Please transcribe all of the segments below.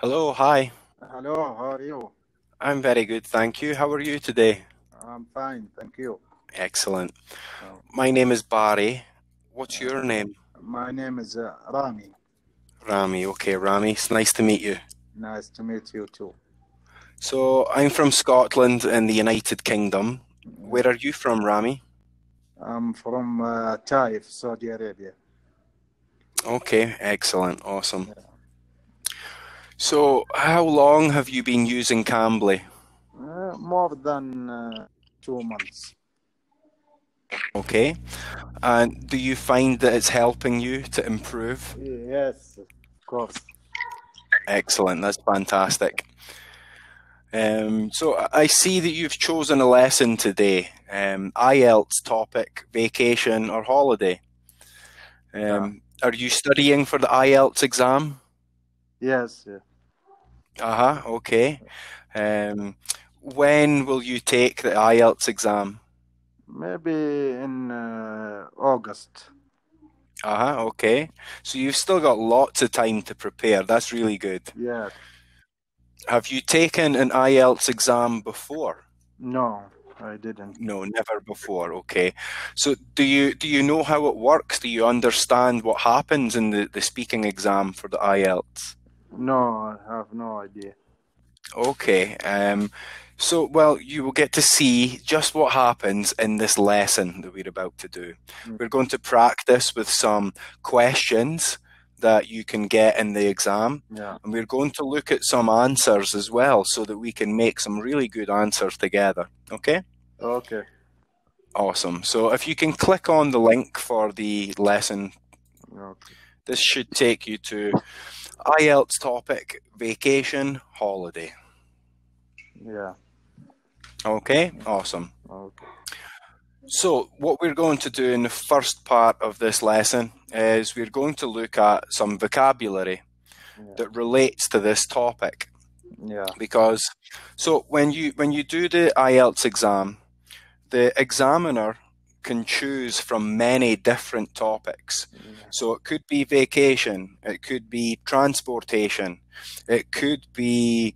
Hello, hi. Hello, how are you? I'm very good, thank you. How are you today? I'm fine, thank you. Excellent. Uh, My name is Barry. What's uh, your name? my name is Rami. Rami. Okay, Rami. It's nice to meet you. Nice to meet you too. So, I'm from Scotland in the United Kingdom. Where Yeah. are you from, Rami? I'm from Taif, Saudi Arabia. Okay, excellent. Awesome. Yeah. So, how long have you been using Cambly? More than 2 months. Okay. And do you find that it's helping you to improve? Yes, of course. Excellent. That's fantastic. So I see that you've chosen a lesson today, IELTS topic, vacation or holiday. Yeah. Are you studying for the IELTS exam? Yes, Okay. Um, when will you take the IELTS exam? maybe in August. Okay. So you've still got lots of time to prepare. That's really good. Yes. Have you taken an IELTS exam before? No, I didn't. No, never before. Okay. So do you know how it works? Do you understand what happens in the speaking exam for the IELTS? No, I have no idea. Okay. So well, you will get to see just what happens in this lesson that we're about to do. Mm. We're going to practice with some questions that you can get in the exam, Yeah. and we're going to look at some answers as well so that we can make some really good answers together. Okay? Okay. Awesome. So if you can click on the link for the lesson, Okay. this should take you to IELTS topic, vacation, holiday. Yeah. Okay, awesome. Okay. So what we're going to do in the first part of this lesson is we're going to look at some vocabulary Yeah. that relates to this topic. Yeah. Because so when you do the IELTS exam, the examiner can choose from many different topics. Yeah. So it could be vacation, it could be transportation, it could be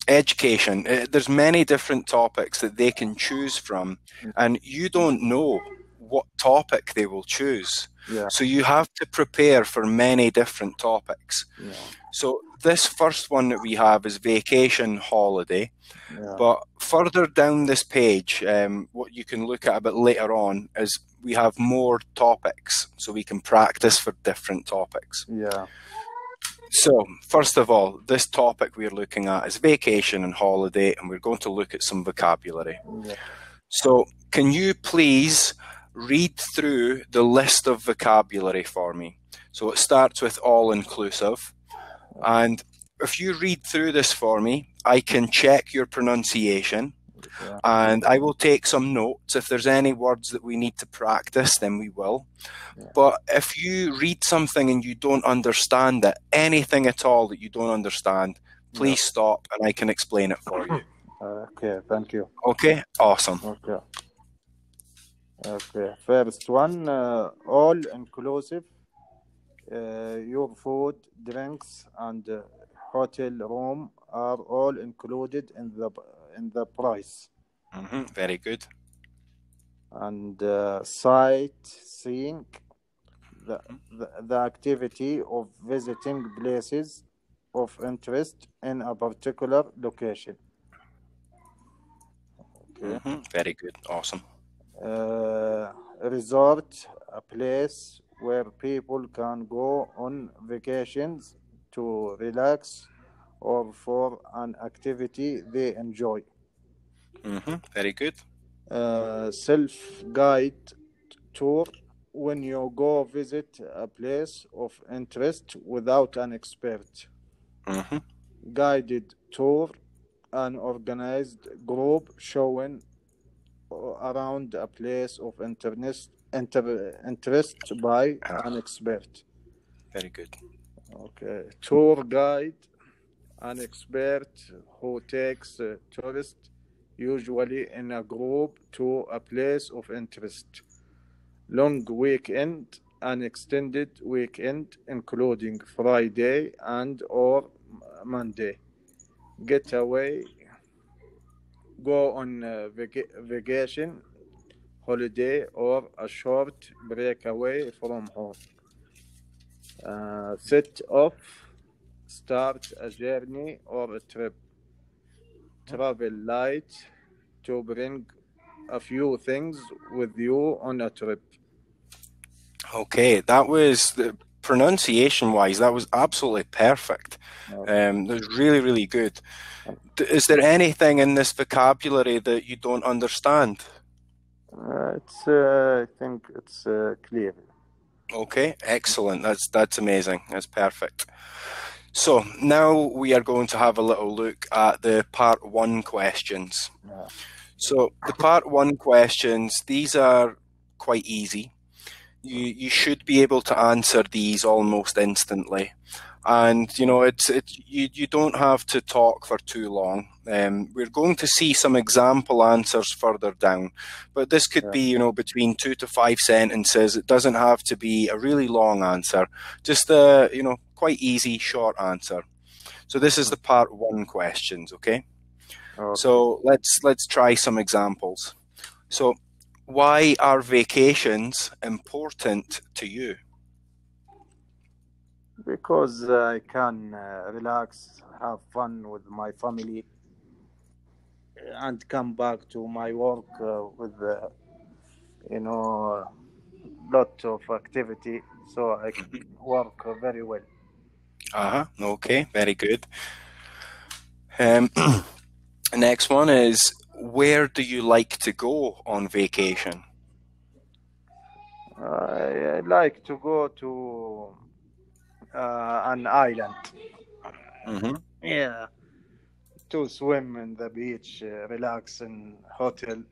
education. There's many different topics that they can choose from, and you don't know what topic they will choose. Yeah. So you have to prepare for many different topics. Yeah. So this first one that we have is vacation holiday. Yeah. But further down this page, what you can look at a bit later on is we have more topics, so we can practice for different topics. Yeah. So, first of all, this topic we're looking at is vacation and holiday, and we're going to look at some vocabulary. Yeah. So, can you please read through the list of vocabulary for me? So, it starts with all inclusive, and if you read through this for me, I can check your pronunciation Yeah. and I will take some notes. If there's any words that we need to practice, then we will. Yeah. But if you read something and you don't understand it, anything at all that you don't understand, please stop and I can explain it for you. Okay, thank you. Okay? Awesome. Okay. Okay. First one, all inclusive. Your food, drinks, and hotel room are all included in the price. Very good. And sightseeing, the activity of visiting places of interest in a particular location. Okay. Very good. Awesome. Resort, a place where people can go on vacations to relax or for an activity they enjoy. Very good. Self-guide tour, when you go visit a place of interest without an expert. Guided tour, an organized group showing around a place of interest by an expert. Very good. Okay. Tour guide, an expert who takes tourists, usually in a group, to a place of interest. Long weekend, an extended weekend, including Friday and or Monday. Get away, go on vacation, holiday, or a short break away from home. Set off, start a journey or a trip. Travel light to bring a few things with you on a trip. Okay, that was the pronunciation-wise. That was absolutely perfect. That was really, really good. Is there anything in this vocabulary that you don't understand? I think it's clear. Okay, excellent. That's amazing. That's perfect. So now we are going to have a little look at the part 1 questions. Yeah. So the part 1 questions, these are quite easy. You should be able to answer these almost instantly. And you don't have to talk for too long. We're going to see some example answers further down, but this could be between 2 to 5 sentences. It doesn't have to be a really long answer, just a quite easy short answer. So this is the part 1 questions. Okay. So let's try some examples. So why are vacations important to you? Because I can relax, have fun with my family, and come back to my work with lot of activity, so I work very well. Okay, very good. Next one is, where do you like to go on vacation? I like to go to an island. Yeah, to swim in the beach, relax in hotel.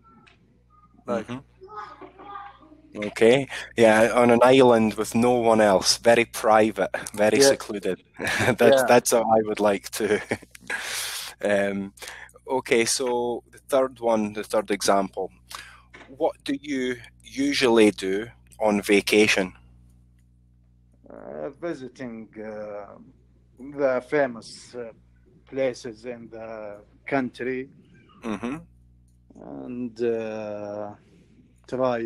Okay, yeah, on an island with no one else, very private, very secluded. That's how I would like to. Okay, so the third example. What do you usually do on vacation? Visiting the famous places in the country, and try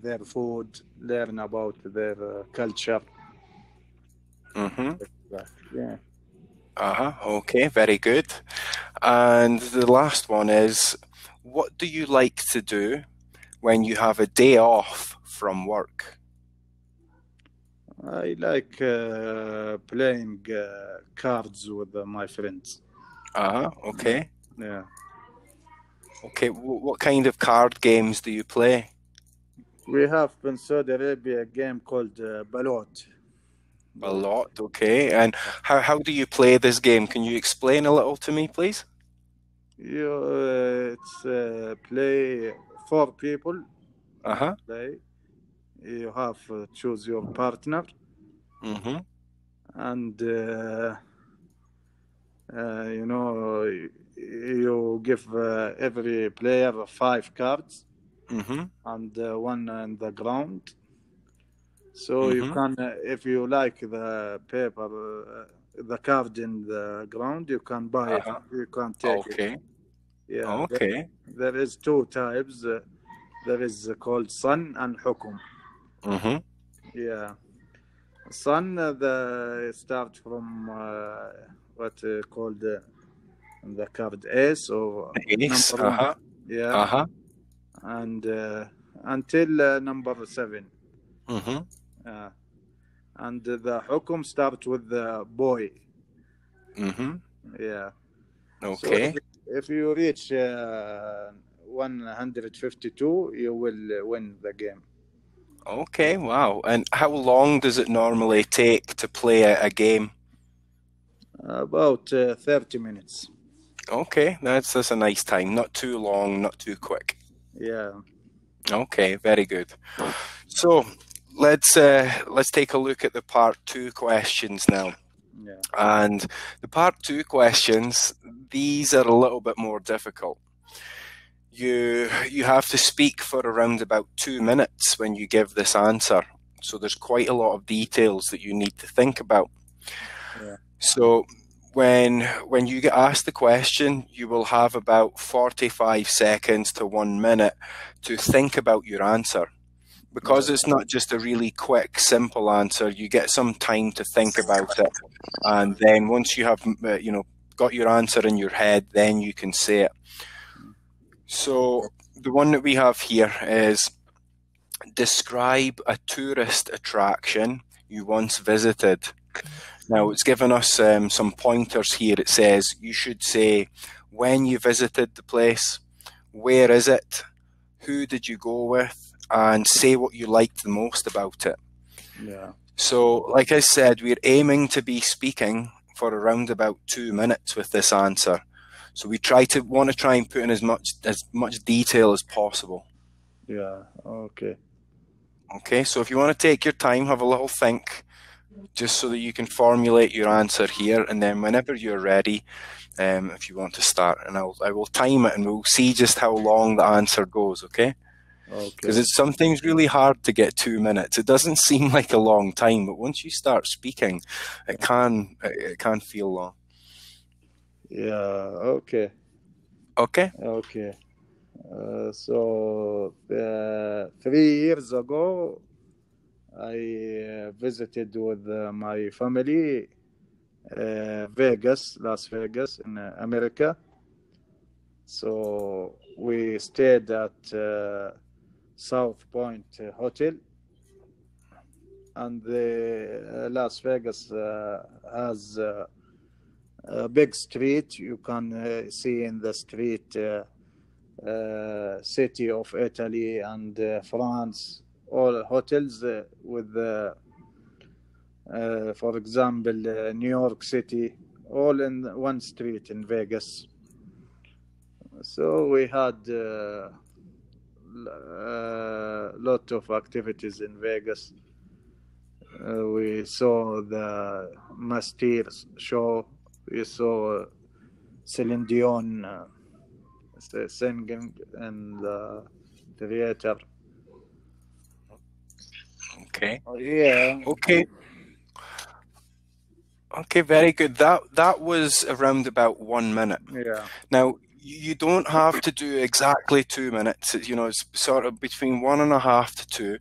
their food, learn about their culture. Yeah. Okay, very good. And the last one is, what do you like to do when you have a day off from work? I like playing cards with my friends. Okay. Yeah. Okay, what kind of card games do you play? We have in Saudi Arabia a game called Balot. A lot, okay. And how do you play this game? Can you explain a little to me, please? It's play 4 people. Play. You have choose your partner. And you give every player 5 cards, and one on the ground. So you can, if you like the paper, the card in the ground, you can buy it. You can take it. Yeah. Okay. There is 2 types. There is called Sun and Hukum. Yeah. Sun, start from what called the card Ace or Ace. number 1. Yeah. And until number 7. And the Hukum start with the boy. Yeah. Okay. So if you reach 152, you will win the game. Okay, wow. And how long does it normally take to play a game? About 30 minutes. Okay, that's a nice time. Not too long, not too quick. Yeah. Okay, very good. So let's take a look at the part 2 questions now. Yeah. And the part 2 questions, these are a little bit more difficult. You have to speak for around about 2 minutes when you give this answer. So there's quite a lot of details that you need to think about. Yeah. So when you get asked the question, you will have about 45 seconds to 1 minute to think about your answer. Because it's not just a really quick, simple answer, you get some time to think about it. And then once you have, got your answer in your head, then you can say it. So the one that we have here is, describe a tourist attraction you once visited. Now, it's given us some pointers here. It says you should say when you visited the place, where is it, who did you go with, and say what you liked the most about it. Yeah. So, like I said, we're aiming to be speaking for around about 2 minutes with this answer. So we want to try and put in as much detail as possible. Yeah. Okay. Okay, so if you want to take your time, have a little think, just so that you can formulate your answer here, and then whenever you're ready, if you want to start, and I will time it, and we'll see just how long the answer goes. Okay. Because it's sometimes really hard to get 2 minutes. It doesn't seem like a long time, but once you start speaking, it can feel long. Yeah. Okay. Okay. Okay. So 3 years ago, I visited with my family Las Vegas in America. So we stayed at South Point Hotel, and the Las Vegas has a big street. You can see in the street city of Italy and France, all hotels with for example New York City, all in one street in Vegas. So we had lot of activities in Vegas. We saw the Masteer show. We saw Celine Dion singing in the theater. Okay. Yeah. Okay. Okay, very good. That was around about 1 minute. Yeah. Now, you don't have to do exactly 2 minutes. It's sort of between 1.5 to 2.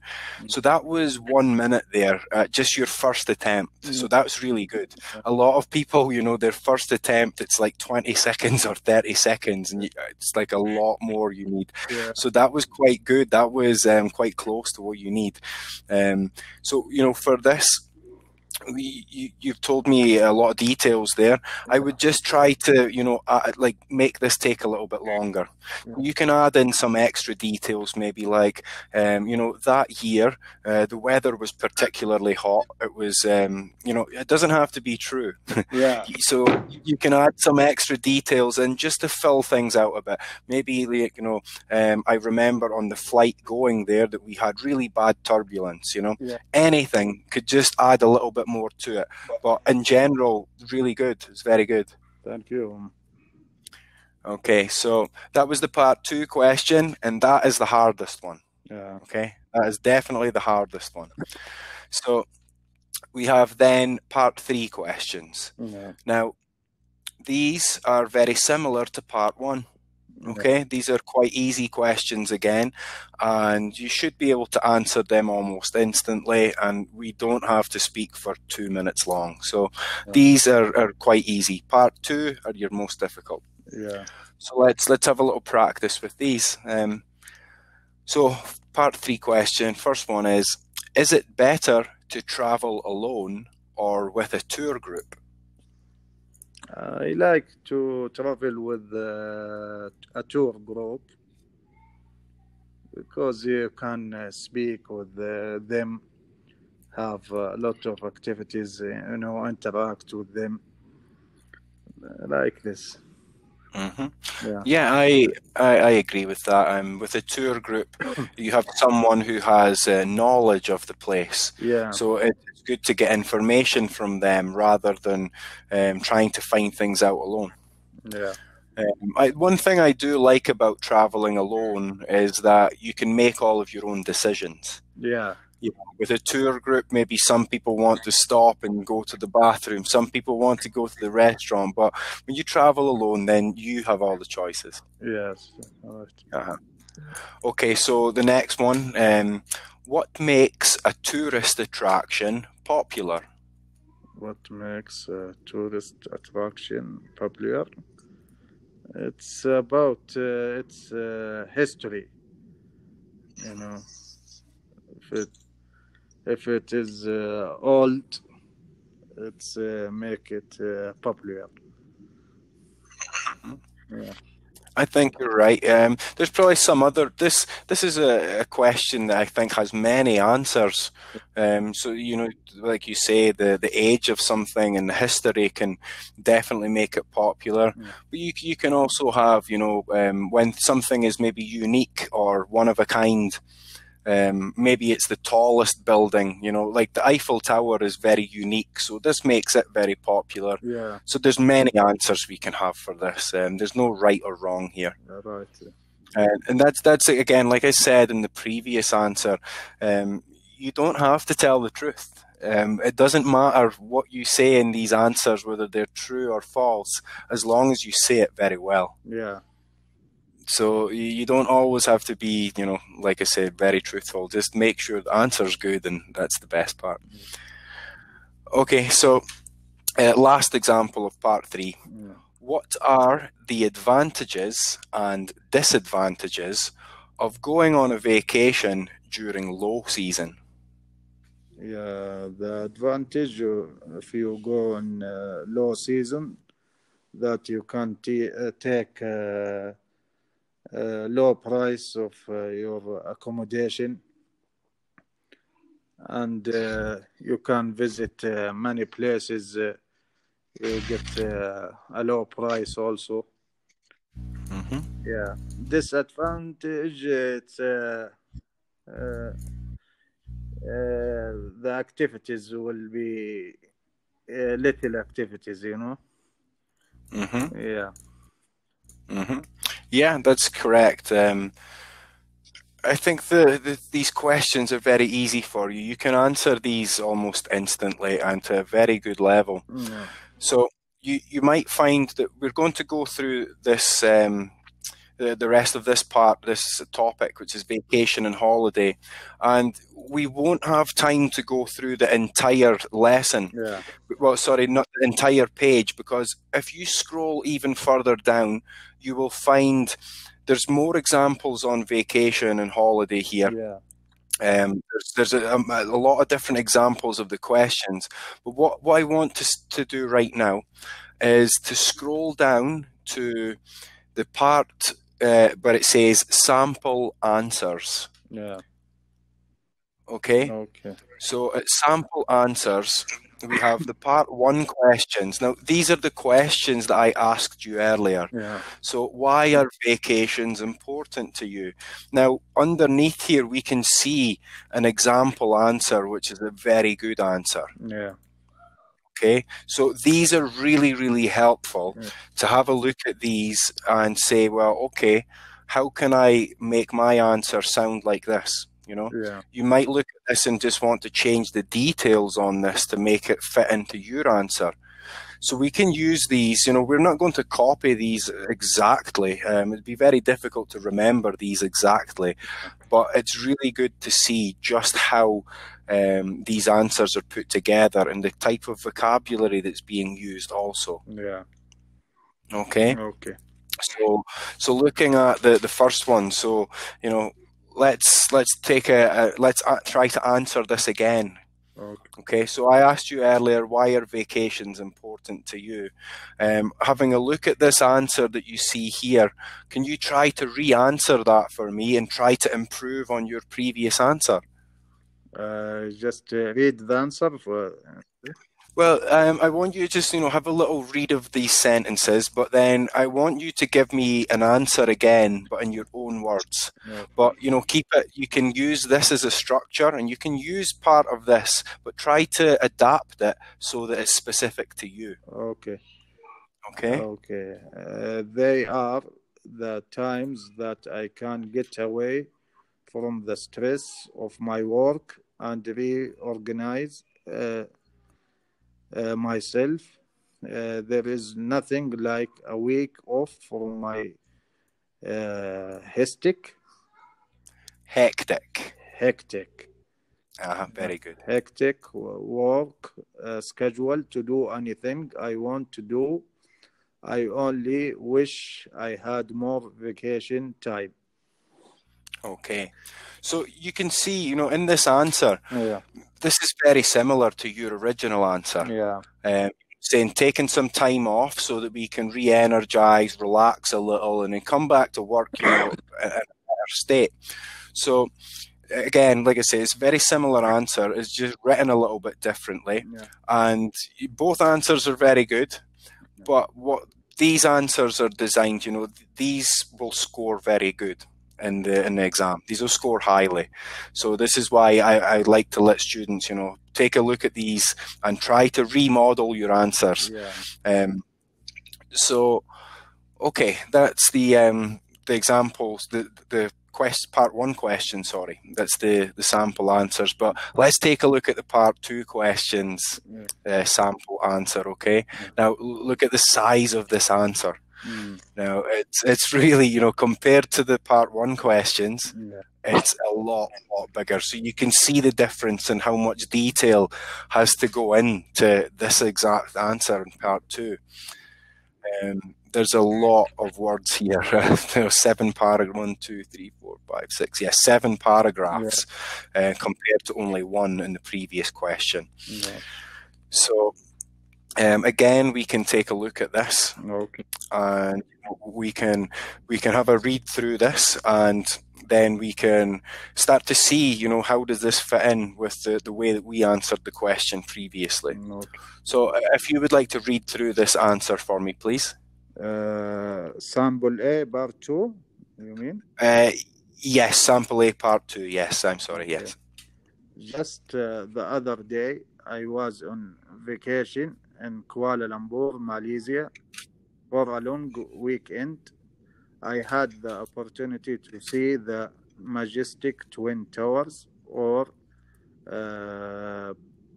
So that was 1 minute there, just your first attempt. So that's really good. A lot of people, their first attempt, it's like 20 seconds or 30 seconds, and it's like a lot more you need. Yeah. So that was quite good. That was quite close to what you need. So, for this, you've told me a lot of details there. I would just try to, make this take a little bit longer. You can add in some extra details, maybe like, that year, the weather was particularly hot. It was, it doesn't have to be true. Yeah. So you can add some extra details in just to fill things out a bit. Maybe, like, I remember on the flight going there that we had really bad turbulence, Yeah. Anything could just add a little bit more to it. But in general, really good. It's very good. Thank you. Okay, so that was the part 2 question, and that is the hardest one. Yeah. Okay, that is definitely the hardest one. So we have then part 3 questions. Yeah. Now, these are very similar to part 1. Okay, these are quite easy questions again, and you should be able to answer them almost instantly, and we don't have to speak for 2 minutes long. So these are quite easy. Part 2 are your most difficult. Yeah. So let's have a little practice with these. So part 3 question, first one is it better to travel alone or with a tour group? I like to travel with a tour group because you can speak with them, have a lot of activities, interact with them like this. Mm-hmm. Yeah, I agree with that. With a tour group, you have someone who has knowledge of the place. Yeah. So it's good to get information from them rather than trying to find things out alone. Yeah. One thing I do like about traveling alone is that you can make all of your own decisions. Yeah. With a tour group, maybe some people want to stop and go to the bathroom. Some people want to go to the restaurant. But when you travel alone, then you have all the choices. Yes. All right. Okay, so the next one. What makes a tourist attraction popular? What makes a tourist attraction popular? It's about its history. You know, if it is old, it's make it popular. Yeah. I think you're right. There's probably some other. This is a question that I think has many answers. So like you say, the age of something and the history can definitely make it popular. Yeah. But you can also have when something is maybe unique or one of a kind. Maybe it's the tallest building, like the Eiffel Tower is very unique, so this makes it very popular. Yeah. So there's many answers we can have for this. There's no right or wrong here. Right. And that's again, like I said in the previous answer, you don't have to tell the truth. It doesn't matter what you say in these answers, whether they're true or false, as long as you say it very well. Yeah. So you don't always have to be, like I said, very truthful. Just make sure the answer's good, and that's the best part. Okay, so last example of part 3. Yeah. What are the advantages and disadvantages of going on a vacation during low season? Yeah, the advantage if you go in low season, that you can take low price of your accommodation, and you can visit many places. You get a low price also. Mm-hmm. Yeah. Disadvantage, it's the activities will be little activities, Mm-hmm. Yeah. Mm-hmm. Yeah, that's correct. I think these questions are very easy for you. You can answer these almost instantly and to a very good level. Yeah. So you might find that we're going to go through this the rest of this part, this topic, which is vacation and holiday, and we won't have time to go through the entire lesson. Yeah. Well, sorry, not the entire page, because if you scroll even further down, you will find there's more examples on vacation and holiday here. Yeah. There's a lot of different examples of the questions, but what I want to do right now is to scroll down to the part where it says sample answers. Yeah. Okay? Okay. So at sample answers, we have the part 1 questions. Now, these are the questions that I asked you earlier. Yeah. So why are vacations important to you? Now, underneath here, we can see an example answer, which is a very good answer. Yeah. Okay, so these are really, really helpful to have a look at these and say, well, okay, how can I make my answer sound like this? Yeah. You might look at this and just want to change the details on this to make it fit into your answer. So we can use these, we're not going to copy these exactly. It'd be very difficult to remember these exactly, but it's really good to see just how these answers are put together and the type of vocabulary that's being used also. Yeah. Okay. Okay. So looking at the first one, so let's take let's try to answer this again. Okay, so I asked you earlier, why are vacations important to you? Having a look at this answer that you see here, can you try to re-answer that for me and try to improve on your previous answer? Just read the answer for. Well, I want you to just, have a little read of these sentences, but then I want you to give me an answer again, but in your own words. Okay. But, keep it, you can use this as a structure and you can use part of this, but try to adapt it so that it's specific to you. Okay. Okay? Okay. They are the times that I can get away from the stress of my work and reorganize myself. There is nothing like a week off from my hectic Very good. hectic work schedule to do anything I want to do. I only wish I had more vacation time. Okay. So you can see, in this answer, Yeah. this is very similar to your original answer. Yeah. Saying taking some time off so that we can re-energize, relax a little, and then come back to work, in a better state. So again, like I say, it's a very similar answer. It's just written a little bit differently. Yeah. And both answers are very good. Yeah. But what these answers are designed, these will score very good in the exam. These will score highly. So this is why I like to let students, take a look at these and try to remodel your answers. Yeah. So, okay, that's the examples, the part one question, sorry. That's the sample answers. But let's take a look at the part two questions, sample answer, okay? Now, look at the size of this answer. Now, it's really, compared to the part one questions, it's a lot bigger. So you can see the difference in how much detail has to go into this exact answer in part two. There's a lot of words here. 7 paragraphs, 1, 2, 3, 4, 5, 6. Yeah, 7 paragraphs compared to only 1 in the previous question. Yeah. So again, we can take a look at this, Okay. and we can have a read through this, and then we can start to see, how does this fit in with the way that we answered the question previously. Okay. So if you would like to read through this answer for me, please. Sample A, part 2, you mean? Yes, sample A, part 2. Yes, I'm sorry, Okay. yes. Just the other day, I was on vacation in Kuala Lumpur, Malaysia, for a long weekend. I had the opportunity to see the majestic Twin Towers, or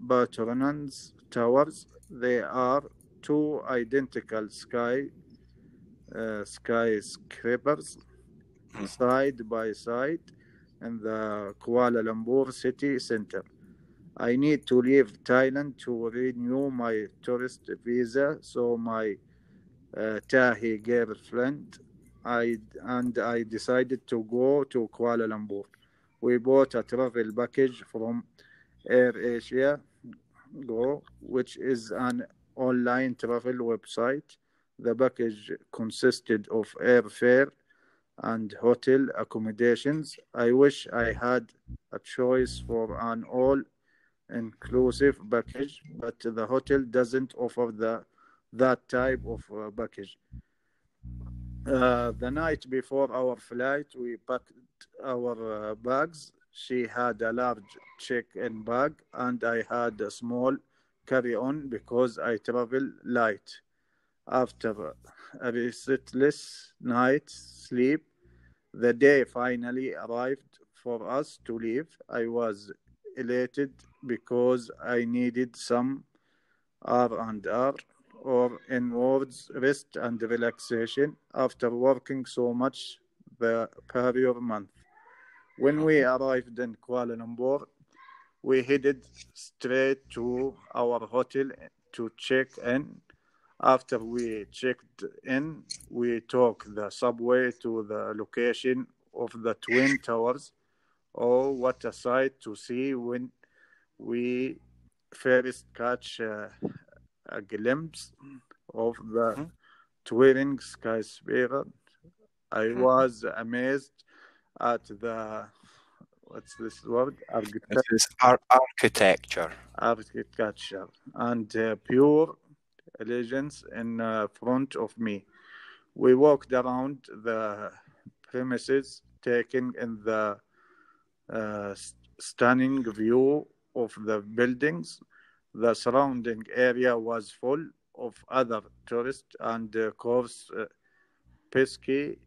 Patronus Towers. They are 2 identical skyscrapers side by side in the Kuala Lumpur city center. I need to leave Thailand to renew my tourist visa, so my Tahi girlfriend I decided to go to Kuala Lumpur. We bought a travel package from AirAsia Go, which is an online travel website. The package consisted of airfare and hotel accommodations. I wish I had a choice for an all-inclusive package, but the hotel doesn't offer that type of package. The night before our flight, we packed our bags. She had a large check-in bag, and I had a small carry-on because I travel light. After a restless night's sleep, the day finally arrived for us to leave. I was elated because I needed some R&R, or in words, rest and relaxation, after working so much the prior month. When we arrived in Kuala Lumpur, we headed straight to our hotel to check in. After we checked in, we took the subway to the location of the Twin Towers. Oh, what a sight to see when we first catch a glimpse of the towering skyscraper. I was amazed at the, what's this word? Architecture. Architecture and pure elegance in front of me. We walked around the premises, taking in the stunning view of the buildings. The surrounding area was full of other tourists and, of course, pesky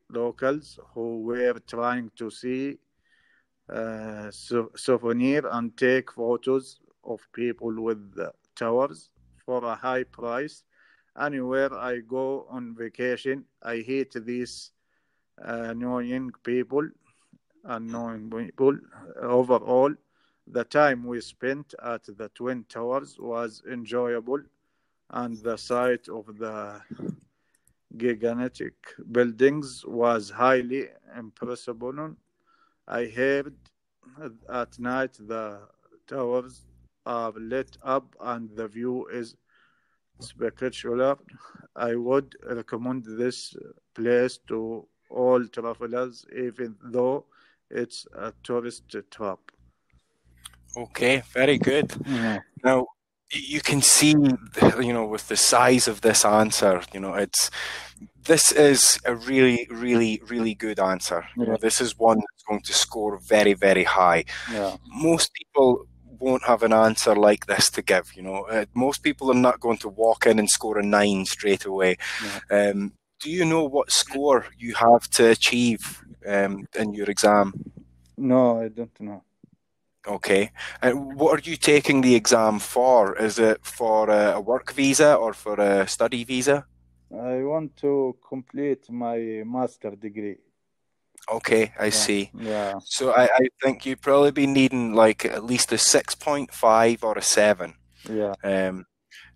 locals who were trying to see souvenir and take photos of people with the towers for a high price. Anywhere I go on vacation, I hate these annoying people. Annoying people. Overall, the time we spent at the Twin Towers was enjoyable, and the sight of the gigantic buildings was highly impressive. I heard at night the towers are lit up and the view is spectacular. I would recommend this place to all travelers, even though it's a tourist trap. Okay, very good. Yeah. Now, you can see, with the size of this answer, this is a really, really, really good answer. This is one that's going to score very, very high. Yeah. Most people won't have an answer like this to give. Most people are not going to walk in and score a 9 straight away. Yeah. Do you know what score you have to achieve in your exam? No, I don't know. Okay. And what are you taking the exam for? Is it for a work visa or for a study visa? I want to complete my master degree. Okay, I see. Yeah. So I think you'd probably be needing like at least a 6.5 or a 7. Yeah.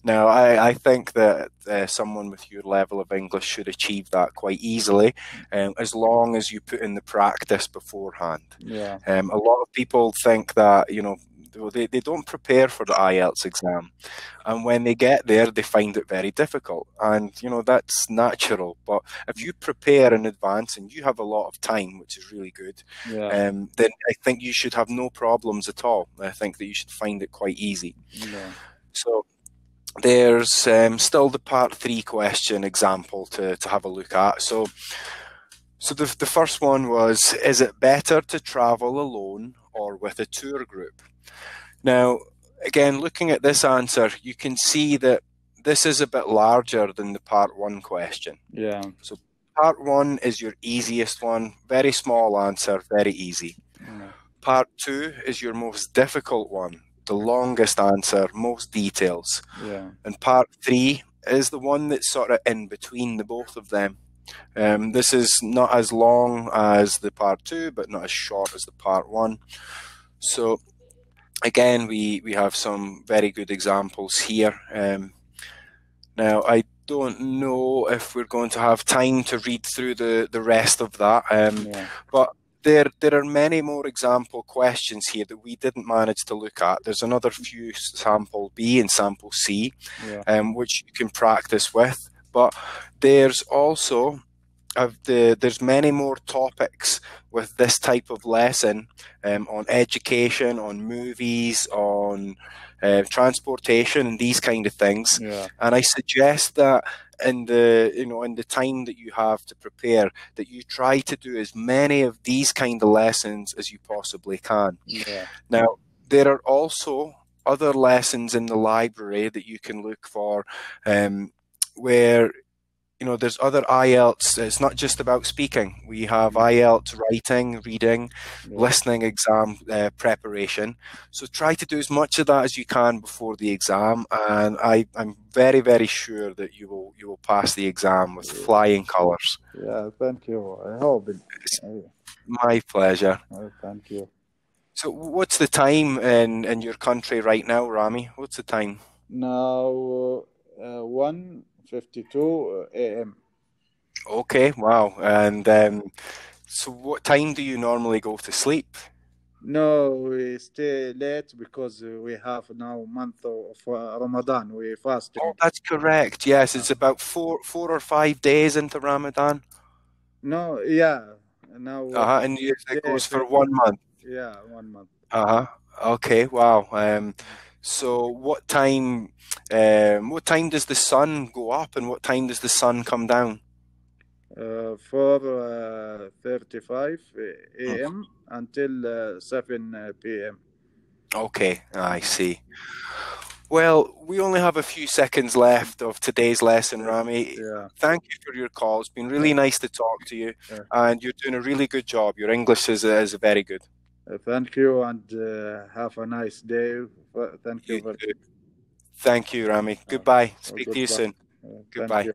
Now, I think that someone with your level of English should achieve that quite easily, as long as you put in the practice beforehand. Yeah. A lot of people think that, they don't prepare for the IELTS exam. And when they get there, they find it very difficult. And, that's natural. But if you prepare in advance and you have a lot of time, which is really good, then I think you should have no problems at all. I think that you should find it quite easy. Yeah. So there's still the part 3 question example to have a look at. So the first one was, is it better to travel alone or with a tour group? Now, again, looking at this answer, you can see that this is a bit larger than the part 1 question. Yeah. So part 1 is your easiest one, very small answer, very easy. Yeah. Part 2 is your most difficult one, the longest answer, most details. Yeah. And part 3 is the one that's sort of in between the both of them. This is not as long as the part 2, but not as short as the part 1. So again, we have some very good examples here. Now, I don't know if we're going to have time to read through the rest of that, but there are many more example questions here that we didn't manage to look at. There's another few, sample B and sample C, which you can practice with. But there's also there's many more topics with this type of lesson on education, on movies, on transportation, and these kind of things. Yeah. And I suggest that in the time that you have to prepare, that you try to do as many of these kind of lessons as you possibly can. Yeah. Now, there are also other lessons in the library that you can look for, where there's other IELTS. It's not just about speaking. We have IELTS writing, reading, listening exam preparation. So try to do as much of that as you can before the exam, and I'm very, very sure that you will pass the exam with flying colours. Yeah, thank you. I hope it's my pleasure. Thank you. So what's the time in your country right now, Rami? What's the time? Now 1:52 a.m. Okay, wow. And so what time do you normally go to sleep? No, we stay late because we have now month of Ramadan. We fasting. Oh, that's correct. Yes, it's about 4 or 5 days into Ramadan. No, yeah. Now. And it goes for 1 month. Yeah, 1 month. Okay. Wow. So what time? What time does the sun go up, and what time does the sun come down? 4:35 a.m. until 7 p.m. Okay, I see. Well, we only have a few seconds left of today's lesson, Rami. Yeah. Thank you for your call. It's been really nice to talk to you, and you're doing a really good job. Your English is very good. Thank you, and have a nice day. Thank you. You too. Thank you, Rami. Goodbye. Speak to you Goodbye. soon. Thank Goodbye. you.